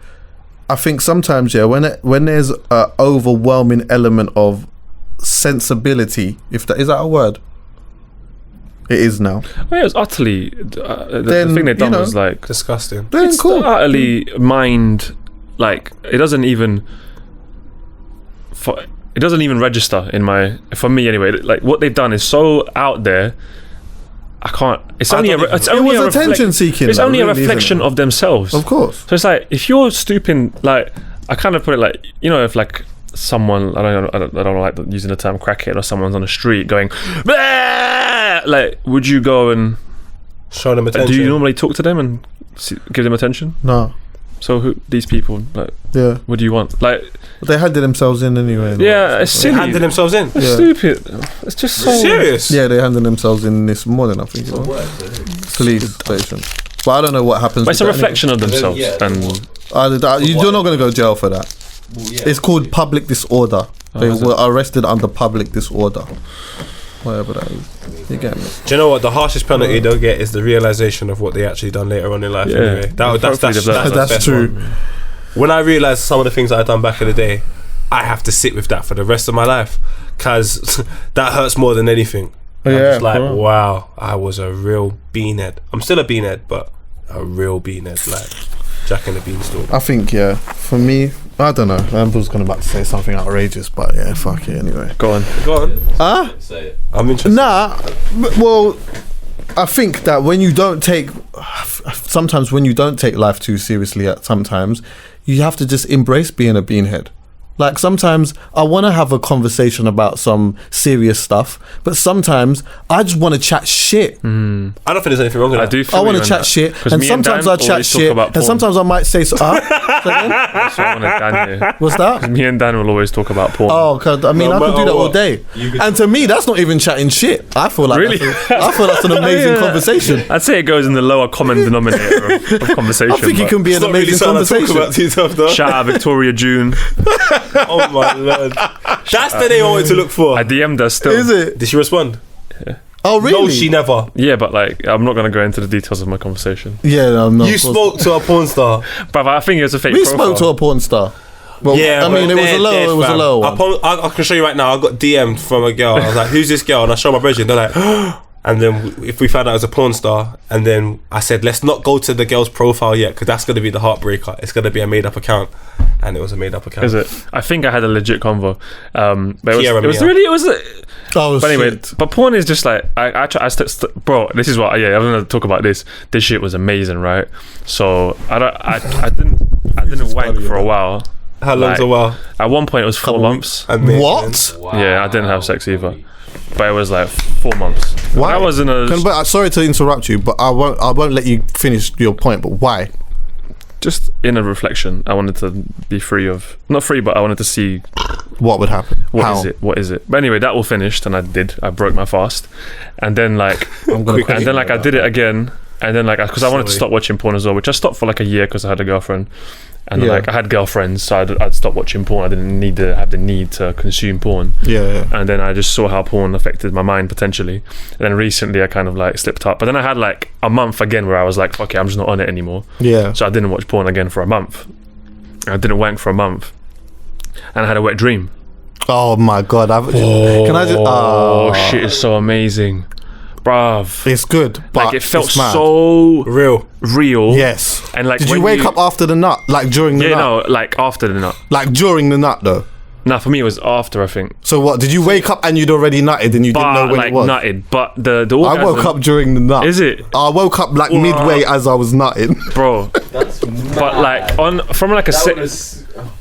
I think sometimes, when there's an overwhelming element of sensibility, is that a word? It is now. Oh, yeah, it's utterly the thing they've done was like disgusting. It's cool. Utterly mind, like it doesn't even register for me anyway. Like what they've done is so out there. I can't. It's only attention seeking. It's only a reflection of themselves, of course. So it's like if you're stooping, like I kind of put it like, you know, if like someone, I don't like using the term crackhead, or someone's on the street going, bleh! Like, would you go and show them attention? Do you normally talk to them and give them attention? No. So these people, like, what do you want? Like, they handed themselves in anyway. Yeah, it's silly. They handed themselves in. It's stupid. It's just so serious. Yeah, they handed themselves in this morning, I think. Police station. But I don't know what happens. But it's a reflection of themselves, and you're not going to go to jail for that. Well, it's called public disorder. They were arrested under public disorder. Whatever that is. You get me? Do you know what? The harshest penalty they'll get is the realisation of what they actually done later on in life. Yeah. Anyway, that's true. One. When I realised some of the things that I'd done back in the day, I have to sit with that for the rest of my life, because that hurts more than anything. I'm just like, wow, I was a real beanhead. I'm still a beanhead, but a real beanhead, like Jack and the Beanstalk. I think, for me, I don't know. I was about to say something outrageous, but fuck it anyway. Go on. Huh? Say it. I'm interested. Nah, well, I think that sometimes when you don't take life too seriously, sometimes you have to just embrace being a beanhead. Like, sometimes I want to have a conversation about some serious stuff, but sometimes I just want to chat shit. I don't think there's anything wrong with that. I want to chat shit, and sometimes I chat shit, and sometimes I might say so. That's what I wanted Dan here. What's that? Me and Dan will always talk about porn. Oh, cause, I mean, I could do that all day. And to me, that's not even chatting shit. I feel like really? I feel that's an amazing conversation. I'd say it goes in the lower common denominator of conversation. I think it can be an amazing conversation. Shout out Victoria June. Oh my lord. That's the name I wanted to look for. I DM'd her still. Is it? Did she respond? Yeah. Oh really? No, she never. Yeah, but like, I'm not going to go into the details of my conversation. Yeah, no, I'm not. You spoke to a porn star. But I think it was a fake We profile. spoke to a porn star. Well, yeah, I mean, it was a low one. I can show you right now. I got DM'd from a girl. I was like, who's this girl? And I showed my brethren. They're like, and then if we found out it was a porn star, and then I said, let's not go to the girl's profile yet, because that's going to be the heartbreaker. It's going to be a made up account. And it was a made up account. Is it? I think I had a legit convo. But it was but anyway, shit. But porn is just like, bro, this is what, I'm going to talk about this. This shit was amazing, right? So I didn't wank for a while. How long's a while? At one point it was 4 months. Amazing. What? Wow. Yeah, I didn't have sex either. But it was like 4 months. Why? I was in a... sorry to interrupt you, but I won't let you finish your point, but why? just inner reflection. I wanted to be free of, not free, but I wanted to see what would happen. What is it? But anyway, that all finished, and I broke my fast, and then like, I did it again, and then like, because I wanted to stop watching porn as well, which I stopped for like a year because I had a girlfriend. And like I had girlfriends, so I'd stop watching porn. I didn't need to have the need to consume porn. And then I just saw how porn affected my mind potentially. And then recently I kind of like slipped up. But then I had like a month again where I was like, fuck it, I'm just not on it anymore. So I didn't watch porn again for a month. I didn't wank for a month. And I had a wet dream. Oh my God. Can I just... Oh, shit is so amazing. Bruv. It's good, but like it felt so real. Yes. And like, did you wake up after the nut? Like during the nut? Yeah, no, like after the nut. Like during the nut though? Nah, for me it was after, I think. So what, did you wake up and you'd already nutted and you didn't know when like, it was? Nutted, but the orgasm, I woke up during the nut. Is it? I woke up like midway as I was nutting. Bro. That's mad. But like from like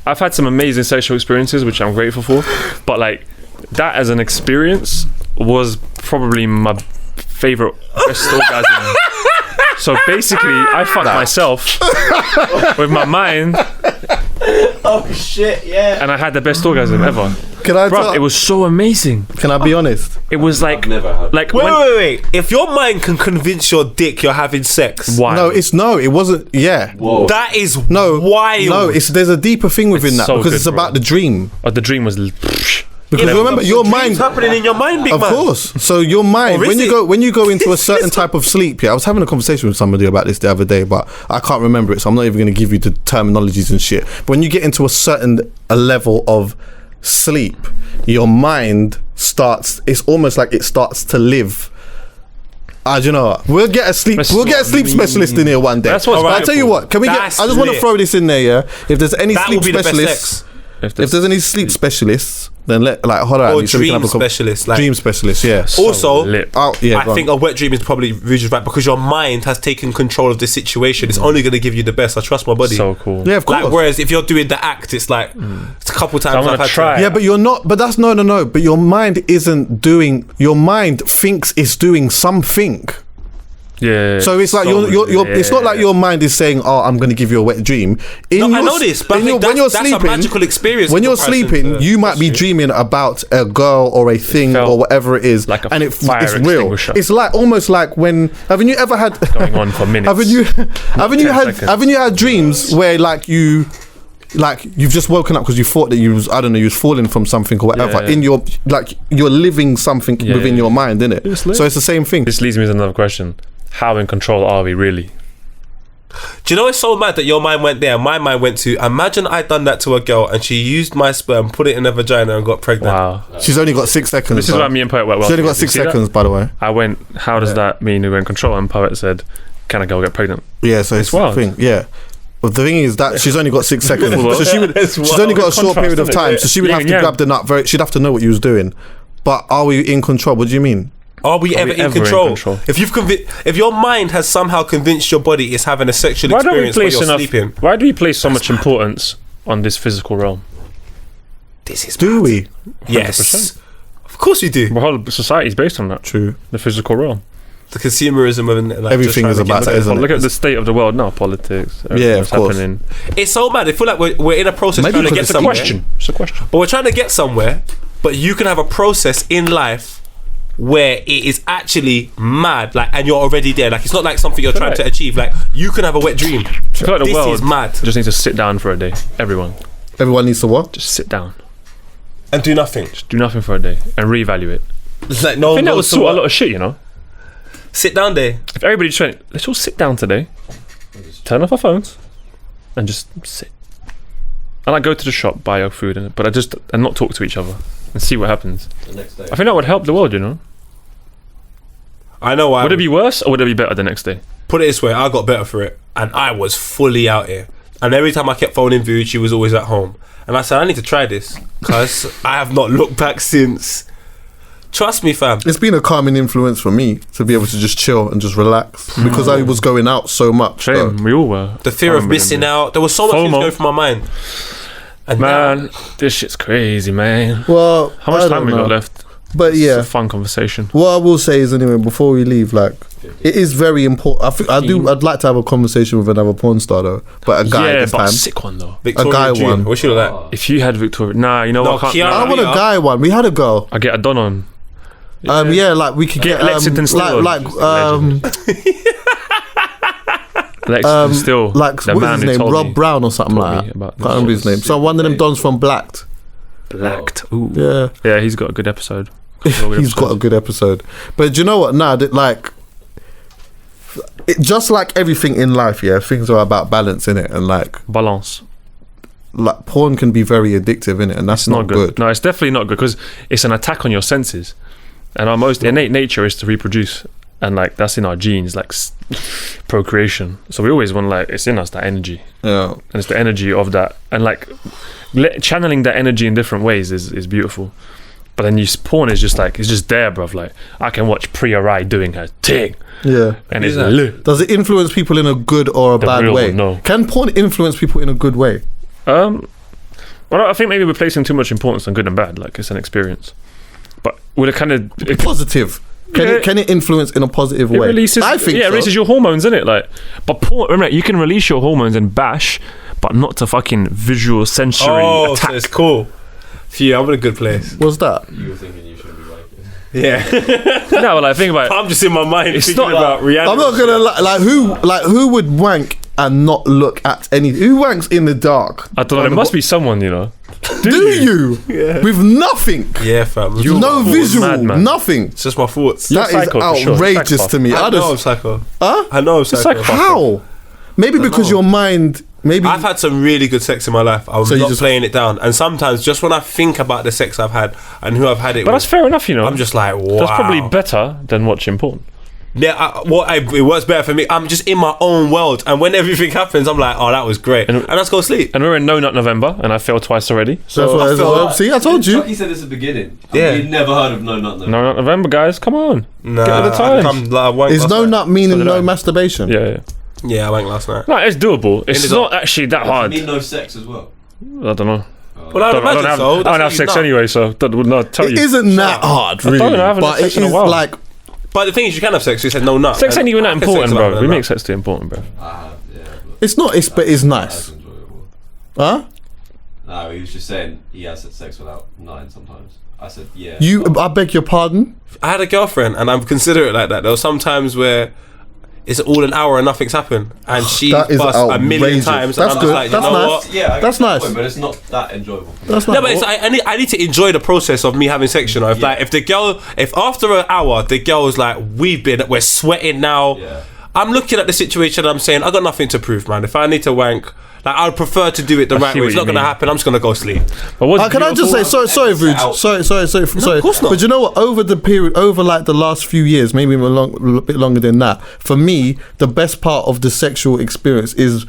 I've had some amazing sexual experiences which I'm grateful for. But like that as an experience was probably my favourite best orgasm. So basically I fucked myself with my mind. Oh shit, yeah. And I had the best orgasm ever. Can I Bruv, it was so amazing. Can I be honest? It was like, I've never had. like Wait. If your mind can convince your dick you're having sex, why? It wasn't. Yeah. Whoa. that is No. wild. No, there's a deeper thing within that so because good, it's bro. about the dream. The dream was. Because remember, your mind. It's happening in your mind, big Of man. course. So your mind, Or is when you go into a certain type of sleep, I was having a conversation with somebody about this the other day, but I can't remember it, so I'm not even going to give you the terminologies and shit. But when you get into a level of sleep, your mind starts. It's almost like it starts to live. Do you know what? We'll get a sleep specialist in here one day. That's what's But I'll tell you what. Can we That's I just want to lit. throw this in there. Yeah. If there's any That sleep will be the best specialists. sex. If If there's any sleep specialists, then holler at Or me so we can dream have a specialist. Like, dream specialist, yeah. also, lit. Oh, yeah, I think a wet dream is probably Rouge's right because your mind has taken control of the situation. It's only going to give you the best. I trust my body. So cool. yeah, of course. Like, whereas if you're doing the act, it's like it's a couple times I'm I've gonna had try. to. Yeah, but you're not. But that's no. But your mind isn't doing. Your mind thinks it's doing something. Yeah. So it's like you're it's not like your mind is saying, "Oh, I'm going to give you a wet dream." I know this, but I think that's a magical experience. When in you're comparison sleeping, to- you might be dreaming about a girl or a thing felt or whatever it is, like a and fire it's real. extinguisher. It's like almost like when haven't you ever had going on for minutes. haven't you 10 had seconds. dreams where like you've just woken up because you thought that you was falling from something or whatever Yeah. in your you're living something within your mind, innit? So it's the same thing. This leads me to another question. How in control are we really? Do you know it's so mad that your mind went there? My mind went to imagine I'd done that to a girl and she used my sperm, put it in her vagina, and got pregnant. Wow. She's only got 6 seconds. This is why me and Poet went well. She's only got together. 6 You see that? seconds, by the way. I went, how does that mean we're in control? And Poet said, can a girl get pregnant? Yeah, so it's the wild. thing. Yeah. But the thing is that she's only got 6 seconds, Well, so she's only got a short contrast, period of isn't it? time. So she would Yin have and to yang. grab the nut. She'd have to know what you was doing. But are we in control? What do you mean? Are we ever in control? If if your mind has somehow convinced your body it's having a sexual experience while you're sleeping, why do we place so much importance on this physical realm? this is Do we? yes, of course you do. The whole society is based on that. True. The physical realm. The consumerism of like, Everything is about that, isn't it? Look at the state of the world now. Politics. Yeah, of course. Happening. It's so mad. I feel like we're in a process Maybe trying to because get it's a somewhere. It's a question. But we're trying to get somewhere. But you can have a process in life where it is actually mad, like, and you're already there. Like, it's not like something you're trying to achieve. Like, you can have a wet dream. I feel like the This world is mad. just needs to sit down for a day. Everyone, Everyone needs to what? just sit down, And do nothing. just do nothing for a day, and reevaluate. Like, no I one think that would goes to sort a work. lot of shit, you know. Sit down there. If everybody just went, let's all sit down today, turn off our phones, and just sit. And like go to the shop, buy our food, and not talk to each other and see what happens. The next day. I think that would help the world, you know. I know why. Would it be worse or would it be better the next day? Put it this way, I got better for it. And I was fully out here. And every time I kept phoning Vude, she was always at home. And I said, I need to try this. Because I have not looked back since. Trust me, fam. It's been a calming influence for me to be able to just chill and just relax because I was going out so much. Same, we all were. The fear of missing out. There was so much things FOMO. going through my mind. And Man, this shit's crazy, man. Well, How much time we got left? But yeah, it's a fun conversation. What I will say is anyway, before we leave, like, it is very important. I'd like to have a conversation with another porn star though, but a guy this time. A sick one though. Victoria a guy June. one. What should you like? If you had Victoria, you know what? Kiara. I want a guy one. We had a girl. I get a don on. Like we could get Lexington Steel. Lexington Steel. Like the what man is his name? Rob Brown or something like that. Can't remember his name. So one of them dons from Blacked. Ooh. Yeah, he's got a good episode. He's got a good episode. But do you know what? Just like everything in life, things are about balance, innit? And like balance. Like porn can be very addictive, innit? And that's not good. No, it's definitely not good because it's an attack on your senses. And our most innate nature is to reproduce. And like that's in our genes, like procreation. So we always want, like, it's in us, that energy. Yeah. And it's the energy of that. And like channeling that energy in different ways is beautiful. But then porn is just like, it's just there, bruv. Like, I can watch Priya Rai doing her thing. Yeah. And it's lit. Does it influence people in a good or a bad way? No. Can porn influence people in a good way? Well, I think maybe we're placing too much importance on good and bad. Like, it's an experience. But will it kind of... Positive. Can it influence in a positive way? I think it releases your hormones, innit? Like, but porn, remember, you can release your hormones and bash, but not to fucking visual sensory attack. So it's cool. Phew, I'm in a good place. What's that? You were thinking you shouldn't be like it. Yeah. No, like, think about it. I'm just in my mind. It's thinking not about reality. I'm not gonna who would wank and not look at any? Who wanks in the dark? I don't know. There must be someone, you know. Do you? Yeah. With nothing? Yeah, fam. No visual, madman. nothing. It's just my thoughts. That is outrageous to me. I know I'm psycho. Huh? I know I'm psycho. How? Maybe because your mind. Maybe I've had some really good sex in my life. I'm not playing it down. And sometimes, just when I think about the sex I've had and who I've had it with, that's fair enough, you know. I'm just like, wow. That's probably better than watching porn. Yeah, it works better for me. I'm just in my own world, and when everything happens, I'm like, oh, that was great, and let's go sleep. And we're in No Nut November, and I failed twice already. So that's what see, I told you. Chucky said this at the beginning. Yeah, you'd never heard of No Nut November. No Nut November, guys, come on. Nah, get with the times. Is no nut meaning no masturbation? Yeah, I went last night. No, it's doable. It's not actually that hard. You mean no sex as well? I don't know. Well, I don't have sex anyway, so that would not tell you. It isn't that hard, really. I haven't had sex in a while. Like. But the thing is, you can have sex. You said no nut. Sex ain't even that important, bro. We make sex too important, bro. It's not. But it's nice. Huh? No, he was just saying he has sex without nutting sometimes. I said, yeah. I beg your pardon? I had a girlfriend, and I'm considerate like that. There were some times where it's all an hour and nothing's happened, and she bust a million times. That's and I'm good. Just like, that's you know nice. what? Yeah, that's nice. Point, but it's not that enjoyable. That's nice. No, but it's, I need to enjoy the process of me having sex. You know, if after an hour the girl is like, we're sweating now. Yeah. I'm looking at the situation and I'm saying, I got nothing to prove, man. If I need to wank, like, I'd prefer to do it the right way. It's not going to happen. I'm just going to go sleep. But can I just say, sorry, Rude. Sorry. Of course not. But you know what? Over like the last few years, maybe a bit longer than that, for me, the best part of the sexual experience is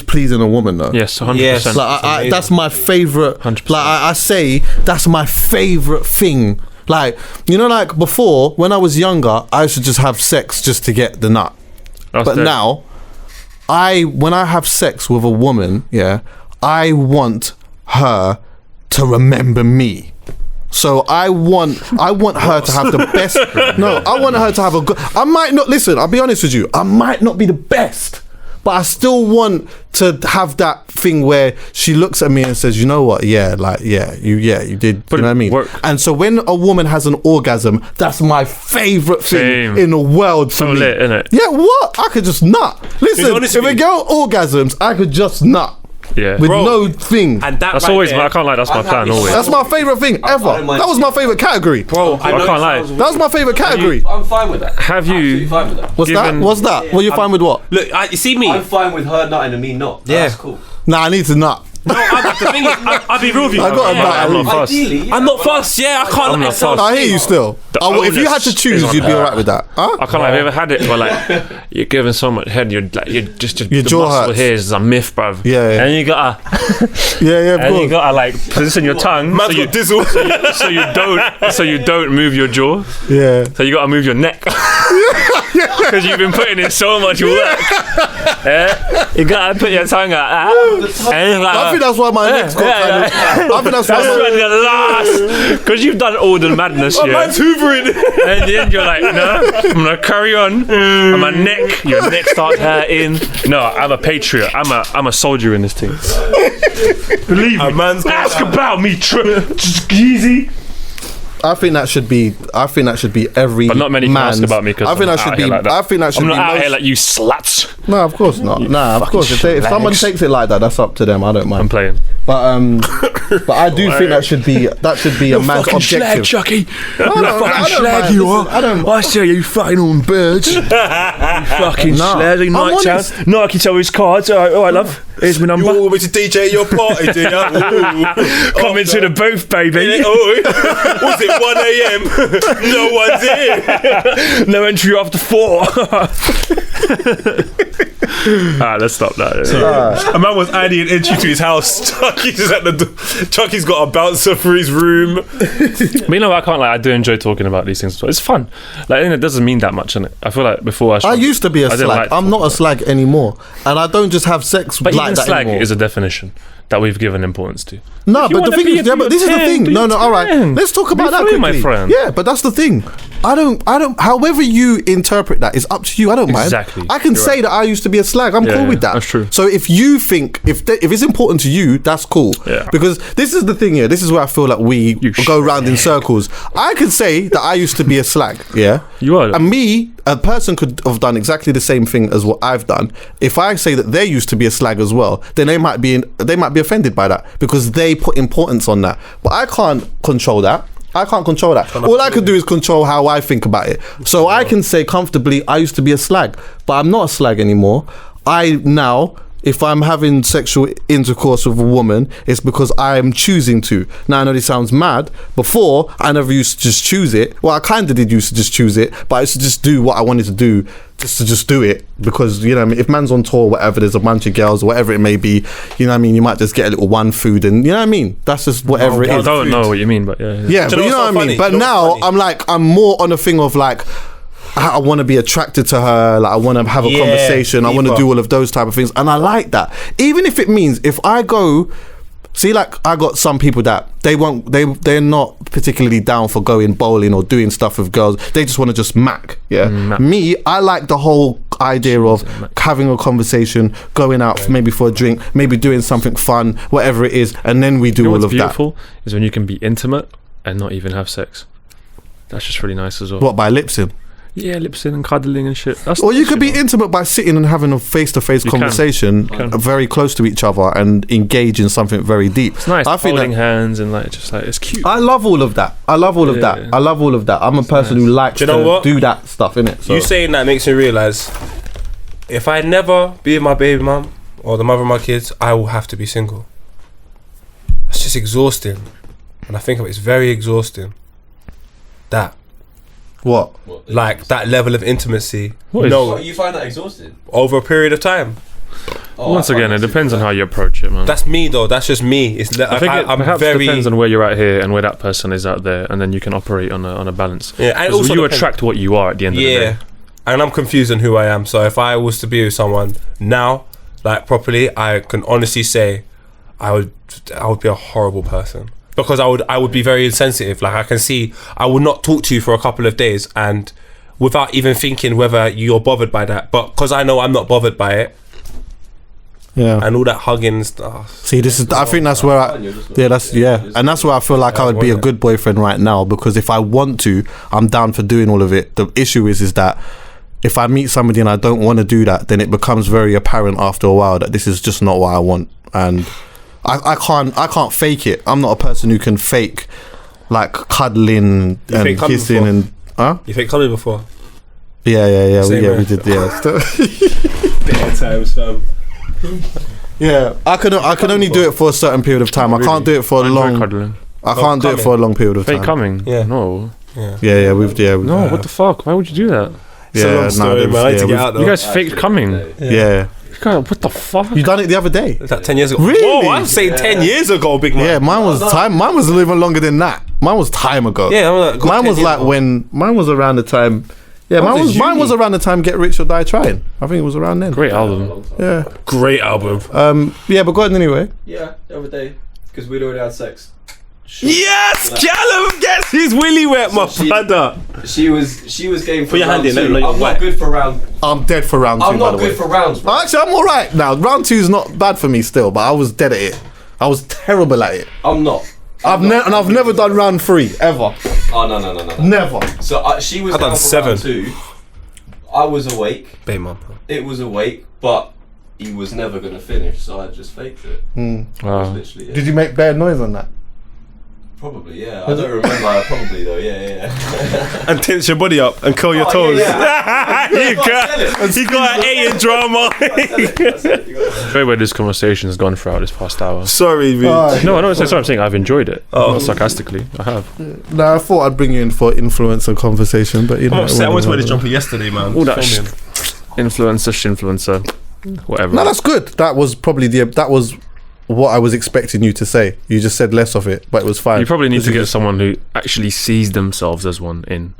pleasing a woman, though. Yes, 100%. Yes. Like, that's my favorite. 100%. Like I say, that's my favorite thing. Like, you know, like before, when I was younger, I used to just have sex just to get the nut. But now, when I have sex with a woman, I want her to remember me. So I want her to have the best. No, I want her to have a good. I might not listen. I'll be honest with you. I might not be the best, but I still want to have that thing where she looks at me and says, "You know what? You did." You know what I mean? Work. And so when a woman has an orgasm, that's my favorite thing in the world for me. Lit, innit? Yeah, what? I could just nut. Listen, if a girl orgasms, I could just nut. Yeah, with no thing. And that's always. There, I can't lie. That's my plan always. That's my favorite thing ever. That was my favorite category, bro. I can't lie. That was my favorite category. I'm fine with that. Have you? Fine with that. What's that? Well, you're fine with what? Look, you see me. I'm fine with her nutting and me not. That's cool. Nah, I need to nut. No, the thing is, I'll be real with you. I got a nut. I'm not fast. I'm not fast. Yeah, I can't. I'm not fast. I hear you still. If you had to choose, you'd be alright with that. Huh? I can't lie. Have you ever had it where like you're giving so much head, you're just your the jaw muscle hurts. here is a myth, bruv. Yeah. And you gotta and you gotta like position your tongue so you so you don't move your jaw. Yeah. So you gotta move your neck. Because you've been putting in so much work. You gotta put your tongue out. I think that's why my neck's got kind of. I think that's why. Because you've done all the madness. Man's hoovering. And then you're like, no, I'm gonna carry on. And my neck, your neck starts hurting. No, I'm a patriot. I'm a soldier in this team. Believe me. Ask about me, just easy. I think that should be every. But not many can ask about me because I think that should be. Like that. I think that should I'm be. not out here like you sluts. No, of course not. Nah, of course. If someone takes it like that, that's up to them. I don't mind. I'm playing. But I do think that should be a man's objective. Slag, Chucky. Fucking slag you are. I see you fucking on birds. You fucking slag. Night town. Nike tell his cards. All right, love. Here's my number. You all want me to DJ at your party, do you? Coming to the booth, baby. Was it 1 a.m? No one's here. No entry after 4. Let's stop that. A man was adding an entry to his house. Chucky's just at the door. Chucky's got a bouncer for his room. But you know, I can't I do enjoy talking about these things. It's fun. Like, it doesn't mean that much, innit? I feel like before I used to be a slag. I'm not a slag anymore, and I don't just have sex but like even that slag anymore. Is a definition that we've given importance to. No, but the thing is, but this is the thing. No, all right. Let's talk about that quickly. My friend. Yeah, but that's the thing. I don't. However you interpret that is up to you. I don't mind. Exactly. I can say that I used to be a slag. I'm cool with that. That's true. So if you think if it's important to you, that's cool. Yeah. Because this is the thing here. This is where I feel like we go round in circles. I could say that I used to be a slag. Yeah. You are. And me, a person could have done exactly the same thing as what I've done. If I say that they used to be a slag as well, then they might be offended by that because they put importance on that. But I can't control that. All I could do is control how I think about it. So I can say comfortably, I used to be a slag, but I'm not a slag anymore. If I'm having sexual intercourse with a woman, it's because I am choosing to. Now, I know this sounds mad. Before, I never used to just choose it. Well, I kind of did used to just choose it, but I used to just do what I wanted to do, just do it. Because, you know what I mean, if man's on tour, whatever, there's a bunch of girls, whatever it may be, you know what I mean, you might just get a little one food and, you know what I mean? That's just whatever it is. I don't know what you mean, but yeah. Yeah, but you know what I mean? But now, I'm more on a thing of like, I want to be attracted to her, like I want to have a conversation, I want to do all of those type of things, and I like that. Even if it means if I go, see, like I got some people that they're not particularly down for going bowling or doing stuff with girls. They just want to just mac. Me, I like the whole idea of having a conversation, going out maybe for a drink, maybe doing something fun, whatever it is, and then we do all of that. What's beautiful is when you can be intimate and not even have sex. That's just really nice as well. What, by lipsing? Yeah, lipsing and cuddling and shit. Or you could be intimate by sitting and having a face-to-face conversation, very close to each other, and engage in something very deep. It's nice. Holding hands and it's cute. I love all of that. I love all of that. I'm a person who likes to do that stuff, innit? So. You saying that makes me realise if I never be with my baby mum or the mother of my kids, I will have to be single. That's just exhausting. When I think of it, it's very exhausting. That. What? Like that level of intimacy. You find that exhausting? Over a period of time. Once again, it depends on how you approach it, man. That's me though. That's just me. I think it perhaps depends on where you're at here and where that person is out there, and then you can operate on a balance. Yeah, and also you attract what you are at the end of the day. And I'm confused on who I am. So if I was to be with someone now, like properly, I can honestly say I would be a horrible person. Because I would be very insensitive. Like I can see, I would not talk to you for a couple of days, and without even thinking whether you're bothered by that. But because I know I'm not bothered by it, and all that hugging and stuff. See, I think that's where and that's where I feel like I would be a good boyfriend right now. Because if I want to, I'm down for doing all of it. The issue is that if I meet somebody and I don't want to do that, then it becomes very apparent after a while that this is just not what I want, and. I can't fake it. I'm not a person who can fake like cuddling and kissing and You fake cuddling before? Yeah. We did. Bad times, fam. Yeah, I can only do it for a certain period of time. I can't do it for a long. I can't do it for a long period of time. Fake coming? Yeah. No. Yeah. We've No, what the fuck? Why would you do that? It's a long story, man. I need to get out though. You guys faked coming? Yeah. God, what the fuck? You done it the other day? Was that 10 years ago? Really? Whoa, I'm saying 10 years ago, big man. Yeah, mine was time. Mine was even longer than that. Mine was time ago. Yeah, mine was like when. Mine was around the time Yeah, mine was around the time Get Rich or Die Trying. I think it was around then. Great album. Yeah. Great album. Yeah, but go on anyway. Yeah, the other day, because we'd already had sex. Yes, Calum gets his willy wet, my brother. She was game for your round hand in, two. I'm not good for round. I'm dead for round 2. I'm not good for rounds, bro. Actually, I'm all right now. Round 2 is not bad for me still, but I was dead at it. I was terrible at it. I'm not. I've never done round 3 ever. Oh no. Never. So she was down for 7. round 2. I was awake. Babe, man. It was awake, but he was never gonna finish, so I just faked it. Wow. Literally, yeah. Did you make bad noise on that? Probably, yeah. I don't remember. Probably though, yeah. And tense your body up and curl your toes. Yeah. You got an A in drama. Very where this conversation has gone throughout this past hour. Sorry, man. No, I don't. That's what I'm saying. I've enjoyed it. Not sarcastically, I have. No, I thought I'd bring you in for influencer conversation, but you know. I went to wear this jumper yesterday, man. All that influencer, whatever. No, that's good. That was probably that was what I was expecting you to say. You just said less of it, but it was fine. You probably need to get someone who actually sees themselves as one in.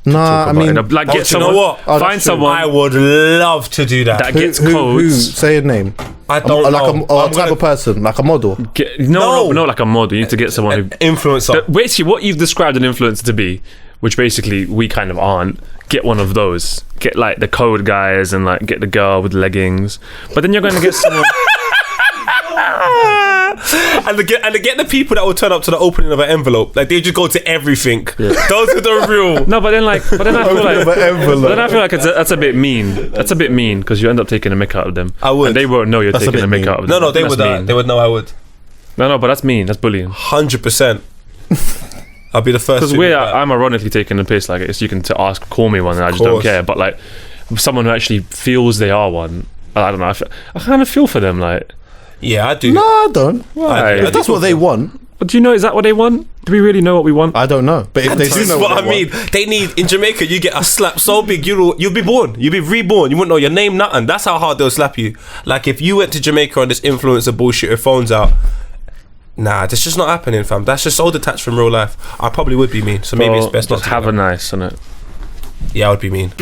Nah, I mean, like get someone. You know what? Find someone. I would love to do that. That gets who, codes. say a name. I don't know. A type of person, like a model. No, like a model. You need to get someone who influencer. Basically, what you've described an influencer to be, which basically we kind of aren't. Get one of those. Get like the code guys and like get the girl with leggings. But then you're going to get someone. and to get the people that will turn up to the opening of an envelope, like they just go to everything. Yeah. Those are the real. No, but then I feel like that's a bit mean. That's a bit mean because you end up taking a mick out of them. I would. And they won't know you're taking a mick out of them. No, they would. They would know I would. No, but that's mean. That's bullying. 100%. I'll be the first. Because I'm ironically taking the piss. Like it's you can call me one, and I just don't care. But like someone who actually feels they are one, I don't know. I kind of feel for them, like. Yeah, I do. No, I don't. Why? If that's what they want. But do you know, is that what they want? Do we really know what we want? I don't know. But if they do know what I mean, they need, in Jamaica, you get a slap so big, you'll be born. You'll be reborn. You wouldn't know your name, nothing. That's how hard they'll slap you. Like, if you went to Jamaica on this influencer bullshit with phones out, nah, that's just not happening, fam. That's just so detached from real life. I probably would be mean, so maybe it's best not to have a nice, innit? Yeah, I would be mean.